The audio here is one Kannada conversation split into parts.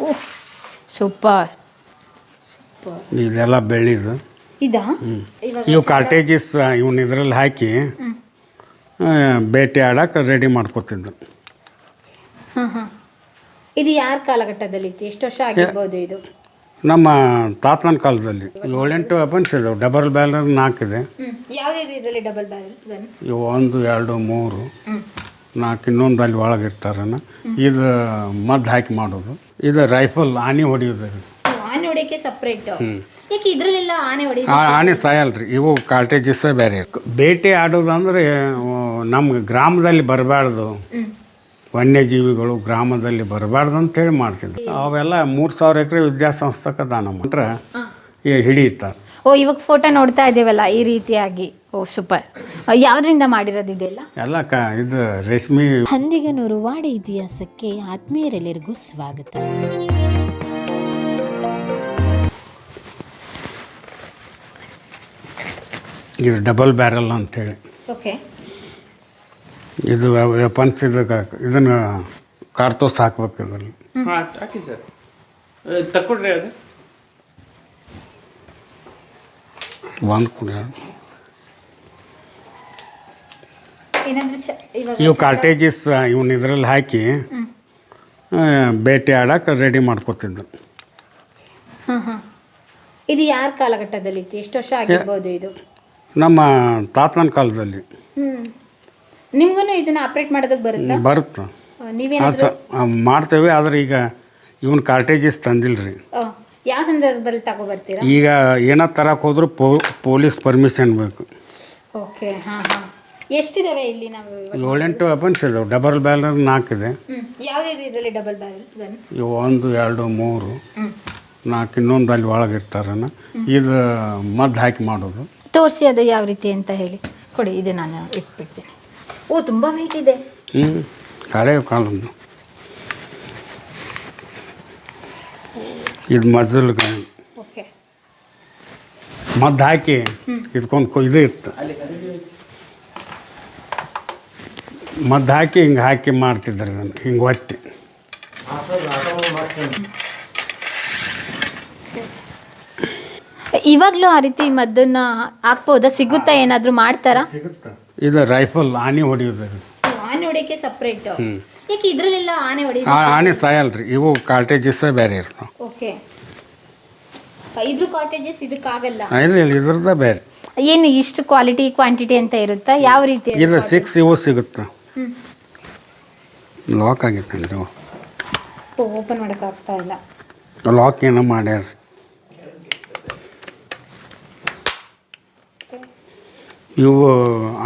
ಓಹ್ ಸೂಪರ್. ಇದೆಲ್ಲ ಬೆಳ್ಳಿದು. ಇದಾ ಇವು ಕಾರ್ಟೇಜಸ್ ಇವನ್ನ ಇದರಲ್ಲಿ ಹಾಕಿ ಬೇಟೆ ಆಡಕ್ಕೆ ರೆಡಿ ಮಾಡ್ಕೊತಿದ್ರು. ಹಾಂ ಹಾಂ. ಇದು ಯಾರ ಕಾಲಘಟ್ಟದಲ್ಲಿ ಇತ್ತು? ಎಷ್ಟು ವರ್ಷ ಆಗಿರ್ಬೋದು ಇದು? ನಮ್ಮ ತಾತನ ಕಾಲದಲ್ಲಿ 7-8 ವೆಪನ್ಸ್ ಇದಾವೆ. ಡಬಲ್ ಬ್ಯಾರಲ್ 4 ಇದೆ. ಯಾವುದಿದೆ ಇದರಲ್ಲಿ ಡಬಲ್ ಬ್ಯಾರಲ್ ಗನ್? ಇವು 1 2 3 4 ಇನ್ನೊಂದು ಅಲ್ಲಿ ಒಳಗೆ ಇರ್ತಾರನ. ಇದು ಮದ್ದು ಹಾಕಿ ಮಾಡೋದು. ಇದು ರೈಫಲ್ ಆನೆ ಹೊಡಿಯೋದು. ಆನೆ ಹೊಡಿಯೋಕ್ಕೆ ಸಪ್ರೇಟ್. ಯಾಕೆ ಇದರಲ್ಲೆಲ್ಲ ಆನೆ ಹೊಡಿ? ಆನೆ ಸಾಯಲ್ರಿ. ಇವು ಕಾರ್ಟೇಜಸ್ ಬೇರೆ. ಬೇಟೆ ಆಡೋದಂದ್ರೆ ನಮ್ಮ ಗ್ರಾಮದಲ್ಲಿ ಬರಬಾರ್ದು, ವನ್ಯಜೀವಿಗಳು ಗ್ರಾಮದಲ್ಲಿ ಬರಬಾರ್ದು ಅಂತೇಳಿ ಮಾಡ್ತಿದ್ರು. ಅವೆಲ್ಲ 3000 ಎಕರೆ ವಿದ್ಯಾಸಂಸ್ಥೆಗೆ ದಾನ ಮಾಡ್ರೆ ಹಿಡಿಯುತ್ತಾರೆ. ಓ ಇವಾಗ ಫೋಟೋ ನೋಡ್ತಾ ಇದ್ದೀವಲ್ಲ ಈ ರೀತಿಯಾಗಿ. ಓ ಸೂಪರ್. ಯಾವುದರಿಂದ ಮಾಡಿರೋದು ಇದೆಲ್ಲ? ಎಲ್ಲ ಇದು ರೇಷ್ಮೆ. ಹಂದಿಗನೂರು ವಾಡೆ ಇತಿಹಾಸಕ್ಕೆ ಆತ್ಮೀಯರೆಲ್ಲರಿಗೂ ಸ್ವಾಗತ. ಇದು ಡಬಲ್ ಬ್ಯಾರಲ್ ಅಂತೇಳಿ. ಓಕೆ. ಇದು ವೆಪನ್ಸ್ ಇದನ್ನು ಕಾರ್ತೋಸ್ ಹಾಕ್ಬೇಕು ಇದರಲ್ಲಿ. ಹಾಕಿ ಸರ್, ತಕ್ಕೊಡ್ರಿ ಅದು ಒಂದು ಕೂಡ. ಏನಾದರೂ ಇವು ಕಾರ್ಟೇಜಸ್ ಇವನ್ನ ಇದರಲ್ಲಿ ಹಾಕಿ ಬೇಟೆ ಆಡಕ್ಕೆ ರೆಡಿ ಮಾಡ್ಕೊತಿದ್ರು. ಹಾಂ ಹಾಂ. ಇದು ಯಾರ ಕಾಲಘಟ್ಟದಲ್ಲಿ ಇತ್ತು? ಎಷ್ಟು ವರ್ಷ ಆಗಿರ್ಬೋದು ಇದು? ನಮ್ಮ ತಾತನ ಕಾಲದಲ್ಲಿ. ನಿಮ್ಗೂ ಇದನ್ನ ಆಪ್ರೇಟ್ ಮಾಡೋದಕ್ಕೆ ಬರುತ್ತಾ? ಬರುತ್ತೆ. ನೀವೇನಾದರೂ ಮಾಡ್ತೇವೆ. ಆದರೆ ಈಗ ಇವನ್ ಕಾರ್ಟೇಜಸ್ ತಂದಿಲ್ರಿ. ಯಾವ ಸಂದರ್ಭದಲ್ಲಿ ತಗೊಬರ್ತೀರಾ? ಈಗ ಏನೋ ತರಕ್ಕೆ ಹೋದ್ರು ಪೊಲೀಸ್ ಪರ್ಮಿಷನ್ ಬೇಕು. ಓಕೆ. ಹಾಂ ಹಾಂ. ಎಷ್ಟಿದಾವೆ ಇಲ್ಲಿ? ನಾವು 7-8 ವೆಪನ್ಸ್ ಇದಾವೆ. ಡಬಲ್ ಬ್ಯಾರಲ್ 4 ಇದೆ. ಯಾವುದಿದೆ ಇದರಲ್ಲಿ ಡಬಲ್ ಬ್ಯಾರಲ್ ಗನ್? ಇವು 1 2 3 4 ಇನ್ನೊಂದು ಅಲ್ಲಿ ಒಳಗೆ ಇರ್ತಾರನ. ಇದು ಮದ್ದು ಹಾಕಿ ಮಾಡೋದು. ತೋರಿಸಿ ಅದು ಯಾವ ರೀತಿ ಅಂತ ಹೇಳಿ ಕೊಡಿ. ಇದು ನಾನು ಇಟ್ಬಿಡ್ತೀನಿ. ಓ ತುಂಬ ವೆಯ್ಟ್ ಇದೆ. ಹಳೆ ಕಾಲದ್ದು. ಇದು ಮಜಲ್ಗೆ ಓಕೆ. ಮದ್ದು ಹಾಕಿ ಇದಕ್ಕೊಂದು ಇದು ಇತ್ತು. ಮದ್ದು ಹಾಕಿ ಹಿಂಗೆ ಹಾಕಿ ಮಾಡ್ತಿದ್ರು ಇದನ್ನು. ಹಿಂಗೆ ಒತ್ತಿ ಇವಾಗಲೂ ಆ ರೀತಿ ಮದ್ದನ್ನ ಹಾಕ್ಬೋದಾ? ಸಿಗುತ್ತಾ? ಏನಾದರೂ ಮಾಡ್ತಾರಾ? ಸಿಗುತ್ತೆ. ಇದು ರೈಫಲ್ ಆನೆ ಹೊಡಿಯೋದು. ಆನೆ ಹೊಡಿಯೋಕ್ಕೆ ಸಪ್ರೇಟ್. ಯಾಕೆ ಇದರಲ್ಲೆಲ್ಲ ಆನೆ ಹೊಡಿ? ಆನೆ ಸಾಯಲ್ರಿ. ಇವು ಕಾರ್ಟೇಜಸ್ ಬೇರೆ ಇರ್ತಾವೆ. ಓಕೆ. ಇದ್ರ ಕಾಟೇಜಸ್ ಇದಕ್ಕಾಗಲ್ಲ? ಇಲ್ಲ, ಇದ್ರದ ಬೇರೆ. ಏನು ಇಷ್ಟು ಕ್ವಾಲಿಟಿ ಕ್ವಾಂಟಿಟಿ ಅಂತ ಇರುತ್ತಾ? ಯಾವ ರೀತಿ? ಇದು 6 ಇವು ಸಿಗುತ್ತೆ. ಲಾಕ್ ಆಗೈತೆ. ಓಪನ್ ಮಾಡೋಕ್ಕಾಗ್ತಾ ಇಲ್ಲ. ಲಾಕ್ ಏನೋ ಮಾಡ್ಯಾರ. ಇವು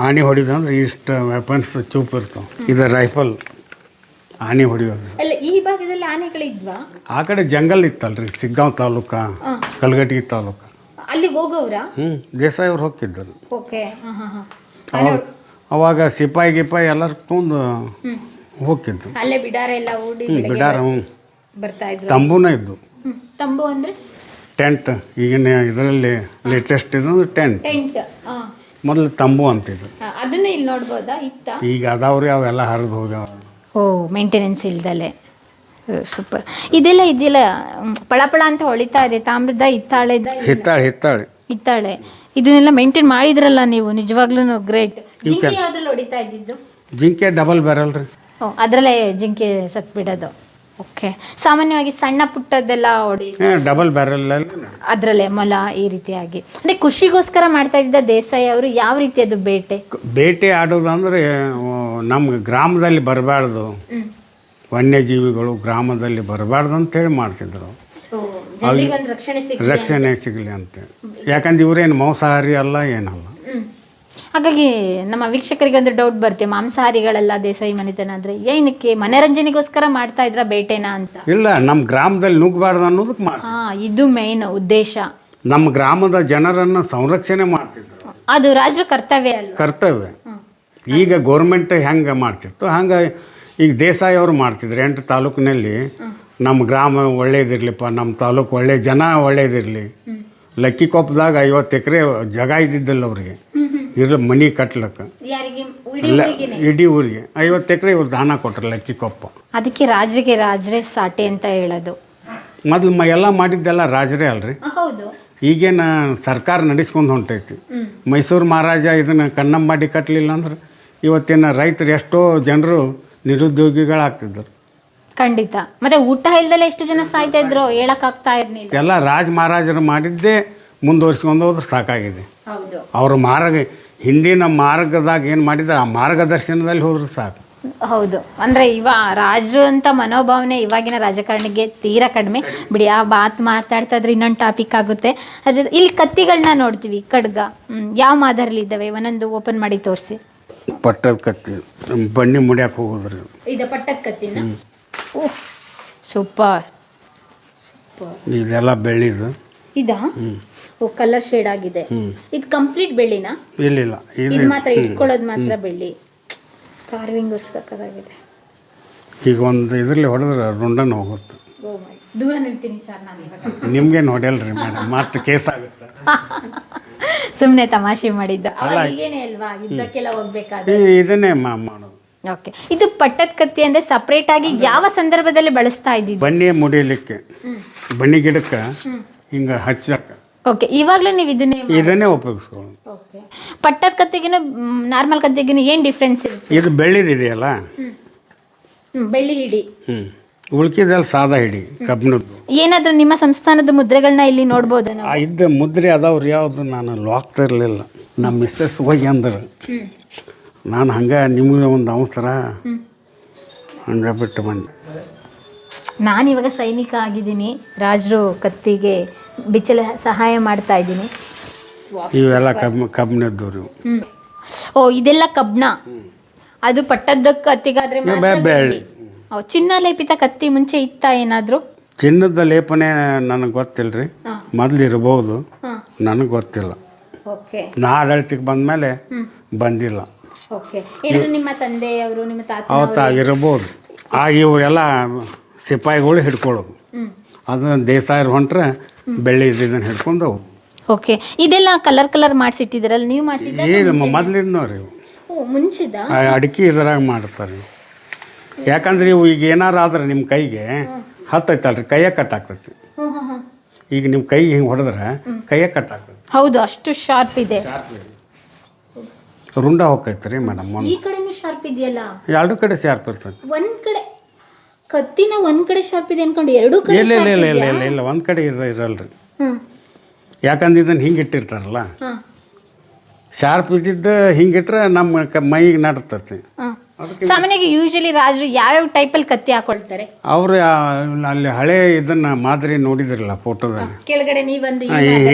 ಆನೆ ಹೊಡಿದಂದ್ರೆ ಇಷ್ಟು ವೆಪನ್ಸ್ ಚೂಪ್ ಇರ್ತಾವೆ. ಇದು ರೈಫಲ್ ಆನೆ ಹೊಡಿಯೋದು. ಅಲ್ಲ ಈ ಭಾಗದಲ್ಲಿ ಆನೆಗಳಿದ್ವಾ? ಆ ಕಡೆ ಜಂಗಲ್ ಇತ್ತಲ್ರಿ. ಸಿಗ್ಗಾಂವ್ ತಾಲೂಕ, ಕಲ್ಗಟ್ಟಿ ತಾಲೂಕ. ಅಲ್ಲಿಗೆ ಹೋಗೋವ್ರಾ? ದೇಸಾಯಿ ಅವ್ರು ಹೋಗ್ತಿದ್ದರು. ಓಕೆ. ಹಾಂ ಹಾಂ ಹಾಂ. ಅವಾಗ ಸಿಪಾಯಿ ಗಿಪಾಯಿ ಎಲ್ಲರೂ ತೊಂದು ಹೋಗ್ತಿದ್ದು. ಅಲ್ಲೇ ಬಿಡಾರ ಎಲ್ಲ ಹೂಡಿ ಬಿಡಾರ ಬರ್ತಾ ಇದ್ರು. ತಂಬೂನೇ ಇದ್ದು. ತಂಬು ಅಂದರೆ ಟೆಂಟ್. ಈಗಿನ ಇದರಲ್ಲಿ ಲೇಟೆಸ್ಟ್ ಇದಂದ್ರೆ ಟೆಂಟ್. ಟೆಂಟ್. ಮೊದಲು ತಂಬು ಅಂತಿದ್ರು. ಅದನ್ನ ಇಲ್ಲಿ ನೋಡ್ಬೋದಾ? ಇತ್ತ? ಈಗ ಅದಾವ್ರಿ, ಅವೆಲ್ಲ ಹರಿದು ಹೋಗ್ಯಾವ. ಓ ಮೇಂಟೆನೆನ್ಸ್ ಇಲ್ದಲೆ. ಸೂಪರ್. ಇದೆಲ್ಲ ಇದೆಲ್ಲ ಪಳಪಳ ಅಂತ ಹೊಳಿತಾ ಇದೆ. ತಾಮ್ರದ ಹಿತ್ತಾಳೆ. ಇದನ್ನೆಲ್ಲ ಮೇಂಟೈನ್ ಮಾಡಿದ್ರಲ್ಲ ನೀವು, ನಿಜವಾಗ್ಲೂ ಗ್ರೇಟ್. ಜಿಂಕೆ ಯಾವ್ದ್ರಲ್ಲಿ ಹೊಡಿತಾ ಇದ್ದಿದ್ದು? ಜಿಂಕೆ ಡಬಲ್ ಬ್ಯಾರಲ್ ರೀ. ಓ ಅದರಲ್ಲೇ ಜಿಂಕೆ ಸತ್ ಬಿಡೋದು. ಓಕೆ. ಸಾಮಾನ್ಯವಾಗಿ ಸಣ್ಣ ಪುಟ್ಟದ್ದೆಲ್ಲ ಹೊಡಿ ಡಬಲ್ ಬ್ಯಾರಲ್ ಅದರಲ್ಲೇ ಮೊಲ ಈ ರೀತಿಯಾಗಿ. ಅಂದರೆ ಖುಷಿಗೋಸ್ಕರ ಮಾಡ್ತಾ ಇದ್ದ ದೇಸಾಯಿ ಅವರು. ಯಾವ ರೀತಿ ಅದು ಬೇಟೆ ಆಡೋದಂದ್ರೆ ನಮ್ಮ ಗ್ರಾಮದಲ್ಲಿ ಬರಬಾರ್ದು, ವನ್ಯಜೀವಿಗಳು ಗ್ರಾಮದಲ್ಲಿ ಬರಬಾರ್ದು ಅಂತೇಳಿ ಮಾಡ್ತಿದ್ರು. ರಕ್ಷಣೆ ಸಿಗಲಿ ಅಂತೇಳಿ. ಯಾಕಂದ್ರೆ ಇವರೇನು ಮಾಂಸಾಹಾರಿ ಅಲ್ಲ, ಏನಲ್ಲ. ಹಾಗಾಗಿ ನಮ್ಮ ವೀಕ್ಷಕರಿಗೆ ಒಂದು ಡೌಟ್ ಬರುತ್ತೆ, ಮಾಂಸಾಹಾರಿಗಳೆಲ್ಲ ದೇಸಾಯಿ ಮನೆತನ ಅಂದರೆ ಏನಕ್ಕೆ ಮನರಂಜನೆಗೋಸ್ಕರ ಮಾಡ್ತಾ ಇದ್ರ ಬೇಟೆನಾ ಅಂತ? ಇಲ್ಲ, ನಮ್ಮ ಗ್ರಾಮದಲ್ಲಿ ನುಗ್ಗಬಾರ್ದು ಅನ್ನೋದಕ್ಕೆ ಇದು ಮೇನ್ ಉದ್ದೇಶ. ನಮ್ಮ ಗ್ರಾಮದ ಜನರನ್ನು ಸಂರಕ್ಷಣೆ ಮಾಡ್ತಿದ್ರು. ಅದು ರಾಜರ ಕರ್ತವ್ಯ ಅಲ್ಲ? ಕರ್ತವ್ಯ. ಈಗ ಗೌರ್ಮೆಂಟ್ ಹೆಂಗೆ ಮಾಡ್ತಿತ್ತು ಹಂಗೆ ಈಗ ದೇಸಾಯಿ ಅವರು ಮಾಡ್ತಿದ್ರು. 8 ತಾಲೂಕಿನಲ್ಲಿ ನಮ್ಮ ಗ್ರಾಮ ಒಳ್ಳೇದಿರ್ಲಿಪ್ಪ, ನಮ್ಮ ತಾಲೂಕು ಒಳ್ಳೆ ಜನ ಒಳ್ಳೇದಿರಲಿ. ಲಕ್ಕಿಕೊಪ್ಪದಾಗ 50 ಎಕರೆ ಜಾಗ ಇದ್ದಿದ್ದಿಲ್ಲ ಅವ್ರಿಗೆ. ಇರ್ಲಿ ಮನೆ ಕಟ್ಲಕ್ಕೆ. ಇಡೀ ಊರಿಗೆ 50 ಎಕರೆ ಇವ್ರು ದಾನ ಕೊಟ್ರು ಲಕ್ಕಿಕೊಪ್ಪ. ಅದಕ್ಕೆ ರಾಜರೇ ಸಾಟಿ ಅಂತ ಹೇಳೋದು. ಮೊದಲು ಎಲ್ಲ ಮಾಡಿದ್ದೆಲ್ಲ ರಾಜರೇ ಅಲ್ರಿ. ಹೌದು. ಈಗೇನು ಸರ್ಕಾರ ನಡೆಸ್ಕೊಂಡು ಹೊಂಟೈತಿ. ಮೈಸೂರು ಮಹಾರಾಜ ಇದನ್ನು ಕನ್ನಂಬಾಡಿ ಕಟ್ಟಲಿಲ್ಲ ಅಂದ್ರೆ ಇವತ್ತಿನ ರೈತರು ಎಷ್ಟೋ ಜನರು ನಿರುದ್ಯೋಗಿಗಳಾಗ್ತಿದ್ದರು. ಖಂಡಿತ. ಮತ್ತೆ ಊಟ ಇಲ್ದಲೆ ಎಷ್ಟು ಜನ ಸಾಯ್ತಾ ಇದ್ರು ಹೇಳಕ್ಕಾಗ್ತಾ ಇರ್ಲಿಲ್ಲ. ಎಲ್ಲ ರಾಜ ಮಹಾರಾಜರು ಮಾಡಿದ್ದೇ ಮುಂದುವರ್ಸ್ಕೊಂಡು ಹೋದ್ರೆ ಸಾಕಾಗಿದೆ. ಹೌದು. ಅವ್ರ ಹಿಂದಿನ ಮಾರ್ಗದಾಗ ಏನು ಮಾಡಿದ್ರೆ ಆ ಮಾರ್ಗದರ್ಶನದಲ್ಲಿ ಹೋದ್ರೆ ಸಾಕು. ಹೌದು. ಅಂದ್ರೆ ರಾಜರು ಅಂತ ಮನೋಭಾವನೆ ಇವಾಗಿನ ರಾಜಕಾರಣಿಗೆ ತೀರಾ ಕಡಿಮೆ ಬಿಡಿ. ಆ ಮಾತು ಮಾತಾಡ್ತಾ ಇದ್ರೆ ಇನ್ನೊಂದು ಟಾಪಿಕ್ ಆಗುತ್ತೆ. ಅದ್ರ ಇಲ್ಲಿ ಕತ್ತಿಗಳನ್ನ ನೋಡ್ತೀವಿ, ಖಡ್ಗ ಯಾವ ಮಾದರಿಲಿ ಇದ್ದಾವೆ ಒಂದೊಂದು ಓಪನ್ ಮಾಡಿ ತೋರಿಸಿ. ಪಟ್ಟದ ಕತ್ತಿ ಬನ್ನಿ ಮುಡಿಯಕ್ಕೆ ಹೋಗೋದ್ರಿ. ಇದು ಪಟ್ಟದ ಕತ್ತಿನ. ಓಹ್ ಸೂಪರ್. ಇದೆಲ್ಲ ಬೆಳ್ಳಿದು. ಇದಾ? ಓ, ಕಲರ್ ಶೇಡ್ ಆಗಿದೆ. ಇದು ಕಂಪ್ಲೀಟ್ ಬೆಳ್ಳಿನಾ? ಇಲ್ಲ, ಇದು ಮಾತ್ರ ಇಟ್ಕೊಳ್ಳೋದು ಮಾತ್ರ ಬೆಳ್ಳಿ. ಕಾರ್ವಿಂಗ್ ಸಕ್ಕತ್ತಾಗಿದೆ. ಈಗ ಒಂದು ಇದರಲ್ಲಿ ಹೊಡೆದ್ರೆ ರುಂಡನ ಹೋಗುತ್ತೆ. ದೂರ ನಿಲ್ತೀನಿ ಸರ್ ನಾನು ಇವಾಗ. ನಿಮ್ಗೇನು ಹೊಡೆಯಲ್ರಿ ಮೇಡಮ್, ಮತ್ತೆ ಕೇಸ್ ಆಗುತ್ತೆ. ಸುಮ್ಮನೆ ತಮಾಷೆ ಮಾಡಿದ್ದು. ಈಗೇನೆ ಅಲ್ವಾ ಯುದ್ಧಕ್ಕೆಲ್ಲ ಹೋಗ್ಬೇಕಾದ್ರೆ ಇದನ್ನೇ ಮಾಡೋದು. ಓಕೆ. ಇದು ಪಟ್ಟದ ಕತ್ತಿ ಅಂದ್ರೆ ಸಪ್ರೇಟ್ ಆಗಿ ಯಾವ ಸಂದರ್ಭದಲ್ಲಿ ಬಳಸ್ತಾ ಇದ್ದೀವಿ? ಬನ್ನಿ ಮುಡಿಯಲಿಕ್ಕೆ, ಬನ್ನಿ ಗಿಡಕ್ಕೆ ಹಿಂಗೆ ಹಚ್ಚಕ್ಕೆ. ಓಕೆ. ಇವಾಗಲೂ ನೀವು ಇದನ್ನೇ ಉಪಯೋಗಿಸ್ಕೊಳ್ಳೋದು. ಓಕೆ. ಪಟ್ಟದ ಕತ್ತಿಗಿನ ನಾರ್ಮಲ್ ಕತ್ತಿಗಿನ ಏನು ಡಿಫ್ರೆನ್ಸ್ ಇರುತ್ತೆ? ಇದು ಬೆಳ್ಳಿದಿದೆಯಲ್ಲ, ಬೆಳ್ಳಿ ಹಿಡಿ. ಉಳ್ಕಿದೆಲ್ಲ ಸಾದಾ ಹಿಡಿ ಕಬ್ಬಿಣದ್ದು. ಏನಾದರೂ ನಿಮ್ಮ ಸಂಸ್ಥಾನದ ಮುದ್ರೆಗಳನ್ನ ಇಲ್ಲಿ ನೋಡ್ಬೋದು ನಾವು? ಇದ್ದ ಮುದ್ರೆ ಅದಾವ್ರಿ. ಯಾವುದು ನಾನು ಲಾಕ್ತಾ ಇರಲಿಲ್ಲ. ನಮ್ಮ ಮಿಸ್ಸಸ್ ಹೋಗಿ ಅಂದ್ರೆ ನಾನು ಹಂಗೆ ನಿಮಗೆ ಒಂದು ಅವಸರ ಹಂಗೆ ಬಿಟ್ಟು ಬಂದೆ. ನಾನು ಇವಾಗ ಸೈನಿಕ ಆಗಿದ್ದೀನಿ, ರಾಜರು ಕತ್ತಿಗೆ ಬಿಚ್ಚಲ ಸಹಾಯ ಮಾಡ್ತಾ ಇದ್ದೀನಿ. ಇವೆಲ್ಲ ಕಬ್ಬಿಣದ್ದು ರೀ. ಓ, ಇದೆಲ್ಲ ಕಬ್ಬಿಣ. ಅದು ಪಟ್ಟದ ಕತ್ತಿಗಾದ್ರೆ ಬೆಳ್ಳಿ. ಚಿನ್ನ ಲೇಪಿತ ಕತ್ತಿ ಮುಂಚೆ ಇತ್ತ ಏನಾದರೂ? ಚಿನ್ನದ ಲೇಪನೆ ನನಗೆ ಗೊತ್ತಿಲ್ಲ ರೀ. ಮೊದಲು ಇರ್ಬೋದು, ನನಗೆ ಗೊತ್ತಿಲ್ಲ. ಓಕೆ. ನಾ ಆಡಳಿತಕ್ಕೆ ಬಂದಮೇಲೆ ಬಂದಿಲ್ಲ. ಓಕೆ. ಏನಾದರೂ ನಿಮ್ಮ ತಂದೆಯವರು ನಿಮ್ಮ ಅವತ್ತ ಇರ್ಬೋದು. ಆಗ ಇವರೆಲ್ಲ ಸಿಪಾಯಿಗಳು ಹಿಡ್ಕೊಳ್ಳೋದು. ಅದು ದೇಸಾಯರು ಹೊಂಟ್ರೆ ಬೆಳ್ಳಿ ಇದನ್ನು ಹಿಡ್ಕೊಂಡು. ಓಕೆ. ಇದೆಲ್ಲ ಕಲರ್ ಮಾಡಿಸಿಟ್ಟಿದ್ದೀರಲ್ಲ ನೀವು? ಮಾಡಿಸಿದ್ದ ಈಗ ಮೊದಲಿಂದವ್ರಿ ಇವು. ಓ, ಮುಂಚಿದ ಅಡಿಕೆ ಇದ್ರಾಗ ಮಾಡ್ತಾರೆ. ಯಾಕಂದ್ರೆ ಇವು ಈಗ ಏನಾರು ಆದ್ರೆ ನಿಮ್ಮ ಕೈಗೆ ಹತ್ತೈತಲ್ರಿ, ಕೈಯೇ ಕಟ್ಟಾಗ್ತೈತಿ. ಈಗ ನಿಮ್ಮ ಕೈಗೆ ಹಿಂಗೆ ಹೊಡೆದ್ರೆ ಕೈಯೇ ಕಟ್ಟಾಗ್ತೈತಿ. ಹೌದು, ಅಷ್ಟು ಶಾರ್ಪ್ ಇದೆ. ರುಂಡ ಹೋಗ್ತೈತೆ ರೀ ಮೇಡಮ್. ಈ ಕಡೆನೂ ಶಾರ್ಪ್ ಇದೆಯಲ್ಲ? ಎರಡು ಕಡೆ ಶಾರ್ಪ್ ಇರ್ತೈತಿ. ಒಂದ್ ಕಡೆ ಕತ್ತಿನ ಒಂದ್ ಕಡೆ ಶಾರ್ಪ್ ಇದೆ ಅನ್ಕೊಂಡು ಎರಡೂ ಕಡೆ ಇಲ್ಲ ಒಂದ್ ಕಡೆ ಇರಲ್ರಿ. ಯಾಕಂದ್ರೆ ಇದನ್ನ ಹಿಂಗೆ ಇಟ್ಟಿರ್ತಾರಲ್ಲ, ಶಾರ್ಪ್ ಇದ್ದಿದ್ದು ಹಿಂಗಿಟ್ರೆ ನಮ್ಮ ಮೈಗೆ ನಡ್ತೈತಿ. ಸಾಮಾನ್ಯವಾಗಿ ಯೂಶಲಿ ರಾಜರು ಯಾವ್ಯಾವ ಟೈಪಲ್ಲಿ ಕತ್ತಿ ಹಾಕೊಳ್ತಾರೆ? ಅವ್ರು ಅಲ್ಲಿ ಹಳೆ ಇದನ್ನ ಮಾದರಿ ನೋಡಿದ್ರಲ್ಲ ಫೋಟೋದಲ್ಲಿ, ಕೆಳಗಡೆ ನೀವೊಂದು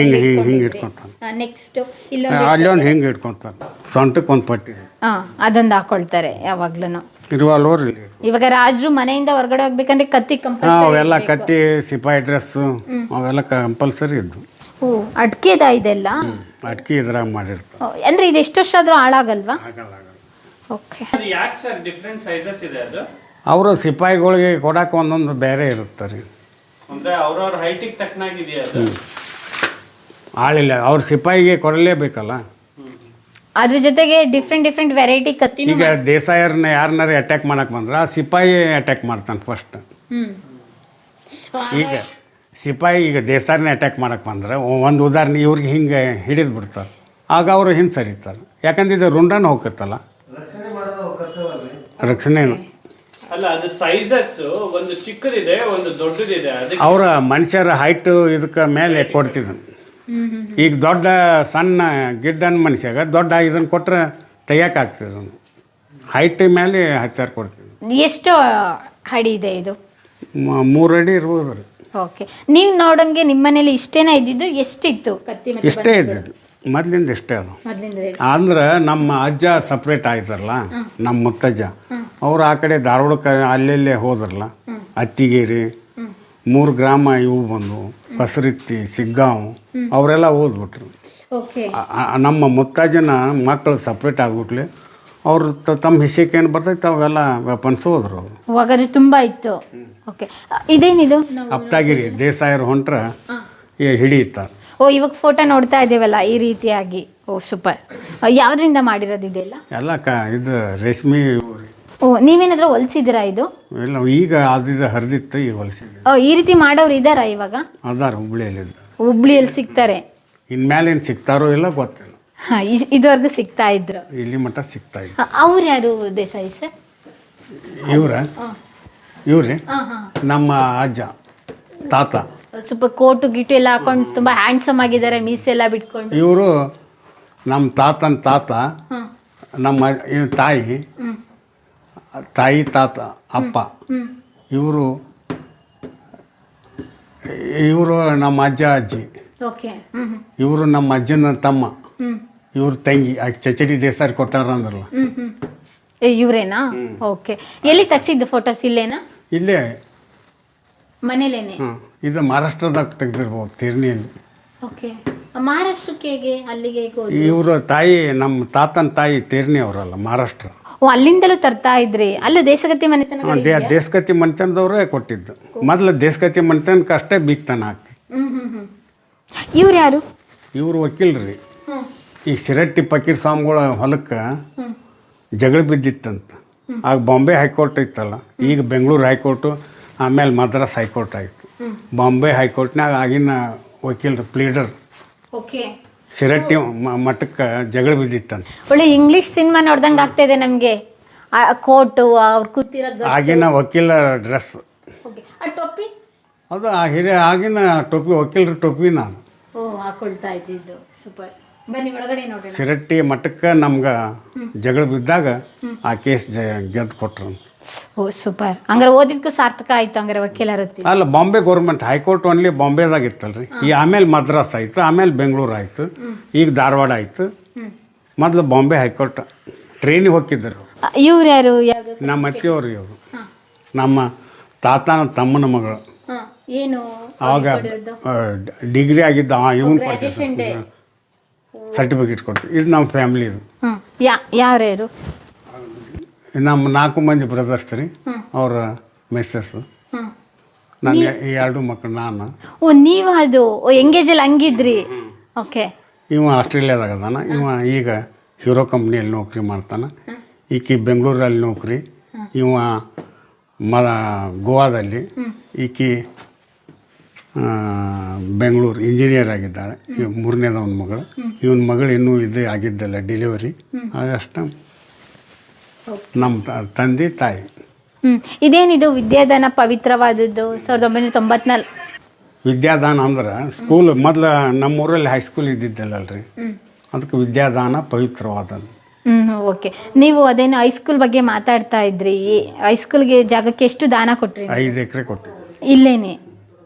ಹಿಂಗೆ ಇಟ್ಕೊಂತಾರೆ. ನೆಕ್ಸ್ಟ್ ಅಲ್ಲೊಂದು ಹಿಂಗೆ ಇಟ್ಕೊಂತಾರೆ. ಸೊಂಟಕ್ಕೆ ಒಂದು ಪಟ್ಟಿ ಅದೊಂದು ಹಾಕೊಳ್ತಾರೆ ಯಾವಾಗ್ಲೂ. ಇರುವಲ್ವರ್ ಇವಾಗ ರಾಜರು ಮನೆಯಿಂದ ಹೊರಗಡೆ ಹೋಗ್ಬೇಕಂದ್ರೆ ಕತ್ತಿ ಅವೆಲ್ಲ ಕತ್ತಿ, ಸಿಪಾಯಿ ಡ್ರೆಸ್ಸು ಅವೆಲ್ಲ ಕಂಪಲ್ಸರಿ ಇದ್ದು. ಓ, ಅಡ್ಕೆದ ಇದೆಲ್ಲ? ಅಡ್ಕೆ ಇದ್ರಾಗ ಮಾಡಿರ್ತಾರೆ. ಅಂದ್ರೆ ಇದು ಎಷ್ಟು ವರ್ಷ ಆದ್ರೂ ಹಾಳಾಗಲ್ವಾ? ಓಕೆ. ಯಾಕೆ ಸರ್ ಡಿಫ್ರೆಂಟ್ ಸೈಜಸ್ ಇದೆ ಅದು? ಅವರು ಸಿಪಾಯಿಗಳಿಗೆ ಕೊಡಕ್ಕೆ ಒಂದೊಂದು ಬೇರೆ ಇರುತ್ತೆ ರೀ. ಅಂದ್ರೆ ಅವ್ರವ್ರ ಹೈಟಿಗೆ ತಕ್ಕನಾಗಿದೆಯಾ ಅದು? ಆಳಿಲ್ಲ, ಅವ್ರ ಸಿಪಾಯಿಗೆ ಕೊಡಲೇಬೇಕಲ್ಲ. ಅದ್ರ ಜೊತೆಗೆ ಡಿಫ್ರೆಂಟ್ ವೆರೈಟಿ ಕತ್ತಿ. ಈಗ ದೇಸಾಯರನ್ನ ಯಾರನ್ನಾರು ಅಟ್ಯಾಕ್ ಮಾಡಕ್ಕೆ ಬಂದ್ರೆ ಆ ಸಿಪಾಯಿ ಅಟ್ಯಾಕ್ ಮಾಡ್ತಾನೆ ಫಸ್ಟ್. ಈಗ ಸಿಪಾಯಿ ಈಗ ದೇಸಾಯರನ್ನ ಅಟ್ಯಾಕ್ ಮಾಡಕ್ಕೆ ಬಂದ್ರೆ ಒಂದು ಉದಾಹರಣೆ ಇವ್ರಿಗೆ ಹಿಂಗೆ ಹಿಡಿದು ಬಿಡ್ತಾರೆ. ಆಗ ಅವರು ಹಿಂದೆ ಸರಿತಾರೆ. ಯಾಕಂದ್ರೆ ಇದು ರುಂಡನ ಹೋಗುತ್ತಲ್ಲ, ರಕ್ಷಣೆನು. ಅಲ್ಲ, ಅದು ಸೈಜಸ್ ಒಂದು ಚಿಕ್ಕದಿದೆ, ಒಂದು ದೊಡ್ಡದಿದೆ. ಅವರ ಮನುಷ್ಯರ ಹೈಟ್ ಇದಕ್ಕೆ ಮೇಲೆ ಕೊಡ್ತಿದ್ದ. ಈಗ ದೊಡ್ಡ ಸಣ್ಣ ಗಿಡ್ಡನ ಮನುಷ್ಯಾಗ ದೊಡ್ಡ ಇದನ್ನು ಕೊಟ್ಟರೆ ತೆಗಿಯೋಕ್ಕಾಗ್ತದೆ. ಹೈಟ್ ಮೇಲೆ ಹತ್ತಾರು ಕೊಡ್ತೀವಿ. ಎಷ್ಟು ಅಡಿ ಇದೆ ಇದು? 3 ಅಡಿ ಇರ್ಬೋದು ರೀ. ಓಕೆ. ನೀವು ನೋಡಂಗೆ ನಿಮ್ಮ ಮನೇಲಿ ಇಷ್ಟೇನ ಇದ್ದಿದ್ದು? ಎಷ್ಟಿತ್ತು ಕತ್ತಿ? ಇಷ್ಟೇ ಇದ್ದಿದ್ದು ಮೊದಲಿಂದ ಇಷ್ಟೇ ಅದು. ಅಂದ್ರೆ ನಮ್ಮ ಅಜ್ಜ ಸಪ್ರೇಟ್ ಆಯ್ತಾರಲ್ಲ, ನಮ್ಮ ಮುತ್ತಜ್ಜ ಅವ್ರು ಆ ಕಡೆ ಧಾರವಾಡಕ್ಕೆ ಅಲ್ಲೆಲ್ಲೇ ಹೋದ್ರಲ್ಲ, ಅತ್ತಿಗೇರಿ 3 ಗ್ರಾಮ ಇವು ಬಂದು ಕಸರಿತ್ತಿ, ಸಿಗ್ಗಾಂವ್ ಅವರೆಲ್ಲ ಓದ್ಬಿಟ್ರು. ನಮ್ಮ ಮುತ್ತಜ್ಜನ ಮಕ್ಕಳು ಸಪ್ರೇಟ್ ಆಗ್ಬಿಟ್ಲಿ. ಅವ್ರು ತಮ್ಮ ಹಿಸ್ಸಕ್ಕೆ ಏನು ಬರ್ತೈತೆ ಅವೆಲ್ಲ ವೆಪನ್ಸ್ ಹೋದ್ರು. ಅವರು ತುಂಬ ಇತ್ತು. ಓಕೆ. ಇದೇನಿದು? ಅಪ್ತಾಗಿರಿ ದೇಸಾಯರು ಹೊಂಟ್ರೆ ಹಿಡಿಯುತ್ತಾರೆ. ಓ, ಇವಾಗ ಫೋಟೋ ನೋಡ್ತಾ ಇದ್ದೀವಲ್ಲ ಈ ರೀತಿಯಾಗಿ. ಓ, ಸೂಪರ್. ಯಾವ್ದ್ರಿಂದ ಮಾಡಿರೋದು ಇದೆಲ್ಲ? ಎಲ್ಲ ಇದು ರೇಷ್ಮೆ. ಓ ನೀವೇನಾದ್ರೂ ಹೊಲ್ಸಿದ್ದೀರಾ ಇದು? ಇಲ್ಲ, ಈಗ ಅದಿದ್ದು ಹರಿದಿತ್ತು, ಈಗ ಹೊಲಿಸಿದ್ವಿ. ಓ ಈ ರೀತಿ ಮಾಡೋರು ಇದ್ದಾರಾ ಇವಾಗ? ಅದಾರ ಹುಬ್ಳಿಯಲ್ಲಿದ್ದ. ಹುಬ್ಳಿಯಲ್ಲಿ ಸಿಗ್ತಾರೆ? ಇನ್ಮೇಲೇನು ಸಿಗ್ತಾರೋ ಇಲ್ಲ ಗೊತ್ತಿಲ್ಲ. ಹಾಂ ಇದುವರೆಗೂ ಸಿಗ್ತಾ ಇದ್ರು? ಇಲ್ಲಿ ಮಟ್ಟ ಸಿಗ್ತಾ ಇದ್ರು. ಅವ್ರು ಯಾರು ದೇಸಾಯಿ ಸರ್? ಇವ್ರಿ ನಮ್ಮ ಅಜ್ಜ ತಾತ. ಸ್ವಲ್ಪ ಕೋಟು ಗಿಟು ಎಲ್ಲ ಹಾಕೊಂಡು ತುಂಬಾ ಹ್ಯಾಂಡ್ಸಮ್ ಆಗಿದ್ದಾರೆ, ಮೀಸೆ ಎಲ್ಲ ಬಿಟ್ಕೊಂಡು. ಇವರು ನಮ್ಮ ತಾತನ ತಾತ, ನಮ್ಮ ತಾಯಿ ತಾತ ಅಪ್ಪ. ಇವರು ನಮ್ಮ ಅಜ್ಜ ಅಜ್ಜಿ. ಓಕೆ. ಇವರು ನಮ್ಮ ಅಜ್ಜನ ತಮ್ಮ. ಇವ್ರ ತಂಗಿ ಚಚಡಿ ದೇಸಾರಿ ಕೊಟ್ಟಾರ ಅಂದ್ರಲ್ಲ, ಇವ್ರೇನಾ? ಓಕೆ. ಎಲ್ಲಿ ತೆಗ್ಸಿದ್ದು ಫೋಟೋಸ್? ಇಲ್ಲೇನಾ? ಇಲ್ಲೇ ಮನೇಲೇನೆ? ಇದು ಮಹಾರಾಷ್ಟ್ರದಾಗ ತೆಗೆದಿರ್ಬೋದು, ತಿರ್ನಿಯಲ್ಲಿ. ಓಕೆ. ಮಹಾರಾಷ್ಟ್ರಕ್ಕೆ ಹೇಗೆ, ಅಲ್ಲಿಗೆ ಹೇಗೆ ಹೋದ್ರಿ? ಇವರು ತಾಯಿ, ನಮ್ಮ ತಾತನ ತಾಯಿ ತಿರ್ನಿ ಅವರಲ್ಲ, ಮಹಾರಾಷ್ಟ್ರ. ಓ ಅಲ್ಲಿಂದಲೂ ತರ್ತಾ ಇದ್ರಿ? ಅಲ್ಲೂ ದೇಶಗತಿ ಮನೆತನ? ದೇಶಗತಿ ಮನೆತನದವರೇ ಕೊಟ್ಟಿದ್ದು. ಮೊದಲು ದೇಶಗತಿ ಮನೆತನಕ್ಕೆ ಅಷ್ಟೇ ಬೀಗ್ತಾನ ಆಗ್ತಿತ್ತು. ಇವ್ರು ಯಾರು? ಇವರು ವಕೀಲ್ರಿ. ಈಗ ಶಿರಟ್ಟಿ ಫಕೀರ್ ಸ್ವಾಮಿಗಳ ಹೊಲಕ್ಕೆ ಜಗಳ ಬಿದ್ದಿತ್ತಂತ. ಆಗ ಬಾಂಬೆ ಹೈಕೋರ್ಟ್ ಇತ್ತಲ್ಲ, ಈಗ ಬೆಂಗಳೂರು ಹೈಕೋರ್ಟು, ಆಮೇಲೆ ಮದ್ರಾಸ್ ಹೈಕೋರ್ಟ್ ಆಯಿತು. ಬಾಂಬೆ ಹೈಕೋರ್ಟ್ನಾಗ ಆಗಿನ ವಕೀಲರು ಪ್ಲೀಡರ್ ಶಿರಟ್ಟಿ ಮಠಕ್ಕೆ ಜಗಳ ಬಿದ್ದಿತ್ತಂತ. ಒಳ್ಳೆ ಇಂಗ್ಲಿಷ್ ಸಿನಿಮಾ ನೋಡ್ದಂಗೆ ಆಗ್ತಾ ಇದೆ ನಮಗೆ. ಕೋಟು, ಅವ್ರು ಕೂತಿರೋ ಆಗಿನ ವಕೀಲ ಡ್ರೆಸ್ ಟೊಪ್ಪಿ, ಅದು ಆಗಿನ ಟೋಪಿ, ವಕೀಲರ ಟೋಪಿ ನಾನು ಹಾಕೊಳ್ತಾ ಇದ್ದಿದ್ದು. ಸೂಪರ್. ಬನ್ನಿ ಒಳಗಡೆ ನೋಡೋಣ. ಶಿರಟ್ಟಿ ಮಠಕ್ಕೆ ನಮ್ಗೆ ಜಗಳ ಬಿದ್ದಾಗ ಆ ಕೇಸ್ ಗೆದ್ದು ಕೊಟ್ರು. ಓ ಸೂಪರ್. ಹಂಗಾರೆ ಓದಿದ್ಕು ಸಾರ್ಥಕ ಆಯ್ತು ಹಂಗಾರೆ ವಕೀಲ ವೃತ್ತಿ. ಅಲ್ಲ, ಬಾಂಬೆ ಗೌರ್ಮೆಂಟ್ ಹೈಕೋರ್ಟ್ ಓನ್ಲಿ ಬಾಂಬೆದಾಗ ಇತ್ತಲ್ರಿ. ಈ ಆಮೇಲೆ ಮದ್ರಾಸ್ ಆಯಿತು, ಆಮೇಲೆ ಬೆಂಗಳೂರು ಆಯಿತು, ಈಗ ಧಾರವಾಡ ಆಯಿತು. ಮೊದಲು ಬಾಂಬೆ ಹೈಕೋರ್ಟ್ ಟ್ರೈನಿಗೆ ಹೋಗಿದ್ದರು. ಇವ್ರು ಯಾರು? ನಮ್ಮ ಅತ್ತೆಯವರು. ಇವರು ನಮ್ಮ ತಾತನ ತಮ್ಮನ ಮಗಳು. ಏನು ಆವಾಗ ಡಿಗ್ರಿ ಆಗಿದ್ದ ಇವನ್ ಸರ್ಟಿಫಿಕೇಟ್ ಕೊಟ್ಟು. ಇದು ನಮ್ಮ ಫ್ಯಾಮಿಲಿ. ಇದು ಯಾರ್ಯಾರು? ನಮ್ಮ 4 ಮಂದಿ ಬ್ರದರ್ಸ್ ರೀ. ಅವ್ರ ಮಿಸ್ಸಸ್, ನನ್ನ 2 ಮಕ್ಕಳು, ನಾನು. ಓ ನೀವು ಅದು ಎಂಗೇಜಲ್ಲಿ ಹಂಗಿದ್ರಿ? ಓಕೆ. ಇವ ಆಸ್ಟ್ರೇಲಿಯಾದಾಗ ಅದಾನ. ಇವ ಈಗ ಹೀರೋ ಕಂಪ್ನಿಯಲ್ಲಿ ನೌಕರಿ ಮಾಡ್ತಾನೆ. ಈಕಿ ಬೆಂಗಳೂರಲ್ಲಿ ನೌಕರಿ. ಇವ ಗೋವಾದಲ್ಲಿ. ಈಕಿ ಬೆಂಗಳೂರು ಇಂಜಿನಿಯರ್ ಆಗಿದ್ದಾಳೆ. ಇವ್ 3ನೇದವನ ಮಗಳು. ಇವನ ಮಗಳು ಇನ್ನೂ ಇದು ಆಗಿದ್ದಲ್ಲ, ಡೆಲಿವರಿ. ಅಷ್ಟ ನಮ್ಮ ತಂದೆ ತಾಯಿ. ಇದೇನಿದು ವಿದ್ಯಾದಾನ ಪವಿತ್ರವಾದದ್ದು? 1994 ವಿದ್ಯಾದಾನ ಅಂದ್ರೆ ಸ್ಕೂಲ್. ಮೊದಲು ನಮ್ಮೂರಲ್ಲಿ ಹೈಸ್ಕೂಲ್ ಇದ್ದಿದ್ದಲ್ಲಲ್ರಿ, ಅದಕ್ಕೆ ವಿದ್ಯಾದಾನ ಪವಿತ್ರವಾದದ್ದು. ಓಕೆ. ನೀವು ಅದೇನು ಹೈಸ್ಕೂಲ್ ಬಗ್ಗೆ ಮಾತಾಡ್ತಾ ಇದ್ರಿ. ಹೈಸ್ಕೂಲ್ಗೆ ಜಾಗಕ್ಕೆ ಎಷ್ಟು ದಾನ ಕೊಟ್ರಿ? 5 ಎಕರೆ ಕೊಟ್ಟಿದ್ವಿ ಇಲ್ಲೇನೆ.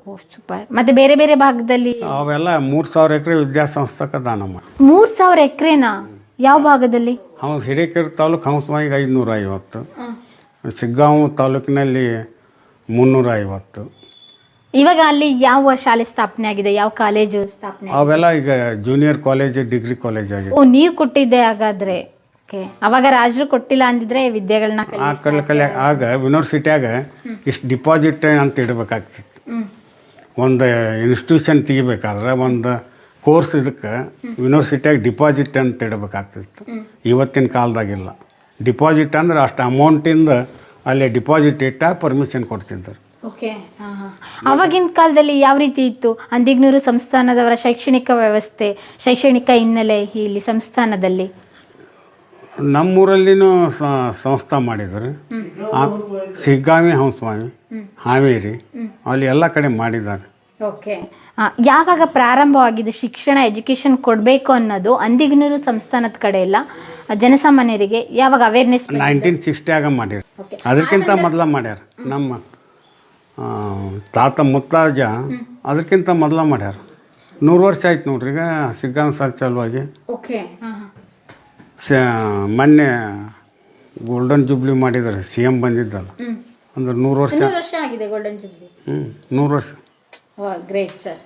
ಓ ಸೂಪರ್. ಮತ್ತೆ ಬೇರೆ ಬೇರೆ ಭಾಗದಲ್ಲಿ? ಅವೆಲ್ಲ 3000 ಎಕರೆ ವಿದ್ಯಾಸಂಸ್ಥೆಗೆ ದಾನ ಮಾಡಿ. 3000 ಎಕರೆನಾ? ಯಾವ ಭಾಗದಲ್ಲಿ? ಹಿರೇಕೆರೆ ತಾಲೂಕು ಹಂಸಮಾಯಿಗೆ 550, ಶಿಗ್ಗಾಂವ್ ತಾಲೂಕಿನಲ್ಲಿ 350. ಇವಾಗ ಅಲ್ಲಿ ಯಾವ ಶಾಲೆ ಸ್ಥಾಪನೆ ಆಗಿದೆ? ಯಾವ ಕಾಲೇಜು ಸ್ಥಾಪನೆ? ಅವೆಲ್ಲ ಈಗ ಜೂನಿಯರ್ ಕಾಲೇಜ್, ಡಿಗ್ರಿ ಕಾಲೇಜ್ ಆಗಿದೆ. ಓ ನೀವು ಕೊಟ್ಟಿದ್ದೆ ಹಾಗಾದ್ರೆ? ಓಕೆ. ಅವಾಗ ರಾಜರು ಕೊಟ್ಟಿಲ್ಲ ಅಂದಿದ್ರೆ ವಿದ್ಯೆಗಳನ್ನ ಆಗ ಯೂನಿವರ್ಸಿಟಿಯಾಗ ಇಷ್ಟು ಡಿಪಾಸಿಟ್ ಅಂತ ಇಡಬೇಕಾಗ್ತಿತ್ತು. ಒಂದು ಇನ್ಸ್ಟಿಟ್ಯೂಷನ್ ತೆಗಿಬೇಕಾದ್ರೆ ಒಂದು ಕೋರ್ಸ್ ಇದಕ್ಕೆ ಯೂನಿವರ್ಸಿಟಿಯಾಗ ಡಿಪಾಸಿಟ್ ಅಂತ ಇಡಬೇಕಾಗ್ತಿತ್ತು. ಇವತ್ತಿನ ಕಾಲದಾಗಿಲ್ಲ. ಡಿಪಾಸಿಟ್ ಅಂದ್ರೆ ಅಷ್ಟು ಅಮೌಂಟಿಂದ ಅಲ್ಲಿ ಡಿಪಾಸಿಟ್ ಇಟ್ಟ ಪರ್ಮಿಷನ್ ಕೊಡ್ತಿದ್ದರು. ಓಕೆ. ಆವಾಗಿನ ಕಾಲದಲ್ಲಿ ಯಾವ ರೀತಿ ಇತ್ತು ಅಂದಿಗ್ನೂರು ಸಂಸ್ಥಾನದವರ ಶೈಕ್ಷಣಿಕ ವ್ಯವಸ್ಥೆ, ಶೈಕ್ಷಣಿಕ ಹಿನ್ನೆಲೆ ಇಲ್ಲಿ ಸಂಸ್ಥಾನದಲ್ಲಿ? ನಮ್ಮೂರಲ್ಲಿನೂ ಸಂಸ್ಥೆ ಮಾಡಿದ್ದಾರೆ. ಶಿಗ್ಗಾಂವಿ ಹಂಸಮಾವಿ, ಹಾವೇರಿ, ಅಲ್ಲಿ ಎಲ್ಲ ಕಡೆ ಮಾಡಿದ್ದಾರೆ. ಓಕೆ. ಯಾವಾಗ ಪ್ರಾರಂಭವಾಗಿದೆ ಶಿಕ್ಷಣ, ಎಜುಕೇಶನ್ ಕೊಡಬೇಕು ಅನ್ನೋದು ಅಂದಿಗ್ನೂರು ಸಂಸ್ಥಾನದ ಕಡೆ ಎಲ್ಲ ಜನಸಾಮಾನ್ಯರಿಗೆ ಯಾವಾಗ ಅವೇರ್ನೆಸ್? 1960 ಮಾಡ್ಯಾರ. ಅದಕ್ಕಿಂತ ಮೊದಲ ಮಾಡ್ಯಾರ. ನಮ್ಮ ತಾತ ಮುತ್ತಾಜ ಅದಕ್ಕಿಂತ ಮೊದಲ ಮಾಡ್ಯಾರ. 100 ವರ್ಷ ಆಯ್ತು ನೋಡ್ರಿ ಈಗ ಶಿಗ್ಗಾಂವ್ ಸರ್ ಚಾಲುವಾಗಿ. ಓಕೆ. ಮೊನ್ನೆ ಗೋಲ್ಡನ್ ಜೂಬ್ಲಿ ಮಾಡಿದ್ದಾರೆ, CM ಬಂದಿದ್ದಲ್ಲ. ಅಂದ್ರೆ 100 ವರ್ಷ ಆಗಿದೆ ಗೋಲ್ಡನ್ ಜೂಬ್ಲಿ. 100 ವರ್ಷ. Great sir.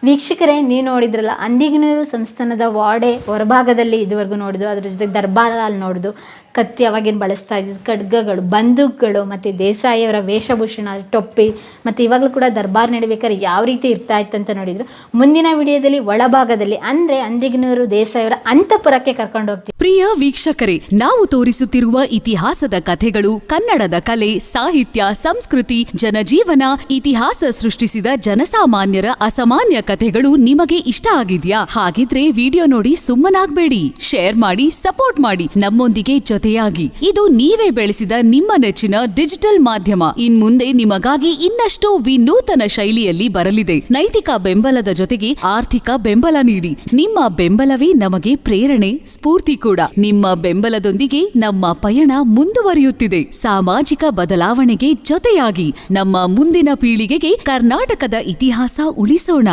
ವೀಕ್ಷಕರೇ, ನೀವು ನೋಡಿದ್ರಲ್ಲ ಅಂದಿಗನೂರು ಸಂಸ್ಥಾನದ ವಾಡೆ ಹೊರಭಾಗದಲ್ಲಿ ಇದುವರೆಗೂ ನೋಡಿದ್ದು, ಅದ್ರ ಜೊತೆಗೆ ದರ್ಬಾರಲ್ಲಿ ನೋಡಿದ್ದು ಕತ್ತಿ ಅವಾಗಿನ ಬಳಸ್ತಾ ಇದ್ದಿದ್ದು, ಖಡ್ಗಗಳು, ಬಂದೂಕುಗಳು, ಮತ್ತು ದೇಸಾಯಿಯವರ ವೇಷಭೂಷಣ, ಟೊಪ್ಪಿ, ಮತ್ತು ಇವಾಗಲೂ ಕೂಡ ದರ್ಬಾರ್ ನಡಿಬೇಕಾದ್ರೆ ಯಾವ ರೀತಿ ಇರ್ತಾ ಇತ್ತಂತ ನೋಡಿದ್ರು. ಮುಂದಿನ ವಿಡಿಯೋದಲ್ಲಿ ಒಳಭಾಗದಲ್ಲಿ ಅಂದರೆ ಅಂದಿಗನೂರು ದೇಸಾಯಿಯವರ ಅಂತಃಪುರಕ್ಕೆ ಕರ್ಕೊಂಡು ಹೋಗ್ತೀವಿ. ಪ್ರಿಯ ವೀಕ್ಷಕರೇ, ನಾವು ತೋರಿಸುತ್ತಿರುವ ಇತಿಹಾಸದ ಕಥೆಗಳು ಕನ್ನಡದ ಕಲೆ, ಸಾಹಿತ್ಯ, ಸಂಸ್ಕೃತಿ, ಜನಜೀವನ, ಇತಿಹಾಸ ಸೃಷ್ಟಿಸಿದ ಜನಸಾಮಾನ್ಯರ ಅಸಾಮಾನ್ಯ ಕಥೆಗಳು ನಿಮಗೆ ಇಷ್ಟ ಆಗಿದ್ಯಾ? ಹಾಗಿದ್ರೆ ವಿಡಿಯೋ ನೋಡಿ ಸುಮ್ಮನಾಗ್ಬೇಡಿ, ಶೇರ್ ಮಾಡಿ, ಸಪೋರ್ಟ್ ಮಾಡಿ, ನಮ್ಮೊಂದಿಗೆ ಜೊತೆಯಾಗಿ. ಇದು ನೀವೇ ಬೆಳೆಸಿದ ನಿಮ್ಮ ನೆಚ್ಚಿನ ಡಿಜಿಟಲ್ ಮಾಧ್ಯಮ. ಇನ್ಮುಂದೆ ನಿಮಗಾಗಿ ಇನ್ನಷ್ಟು ವಿನೂತನ ಶೈಲಿಯಲ್ಲಿ ಬರಲಿದೆ. ನೈತಿಕ ಬೆಂಬಲದ ಜೊತೆಗೆ ಆರ್ಥಿಕ ಬೆಂಬಲ ನೀಡಿ. ನಿಮ್ಮ ಬೆಂಬಲವೇ ನಮಗೆ ಪ್ರೇರಣೆ, ಸ್ಫೂರ್ತಿ ಕೂಡ. ನಿಮ್ಮ ಬೆಂಬಲದೊಂದಿಗೆ ನಮ್ಮ ಪಯಣ ಮುಂದುವರಿಯುತ್ತಿದೆ. ಸಾಮಾಜಿಕ ಬದಲಾವಣೆಗೆ ಜೊತೆಯಾಗಿ ನಮ್ಮ ಮುಂದಿನ ಪೀಳಿಗೆಗೆ ಕರ್ನಾಟಕದ ಇತಿಹಾಸ ಉಳಿಸೋಣ.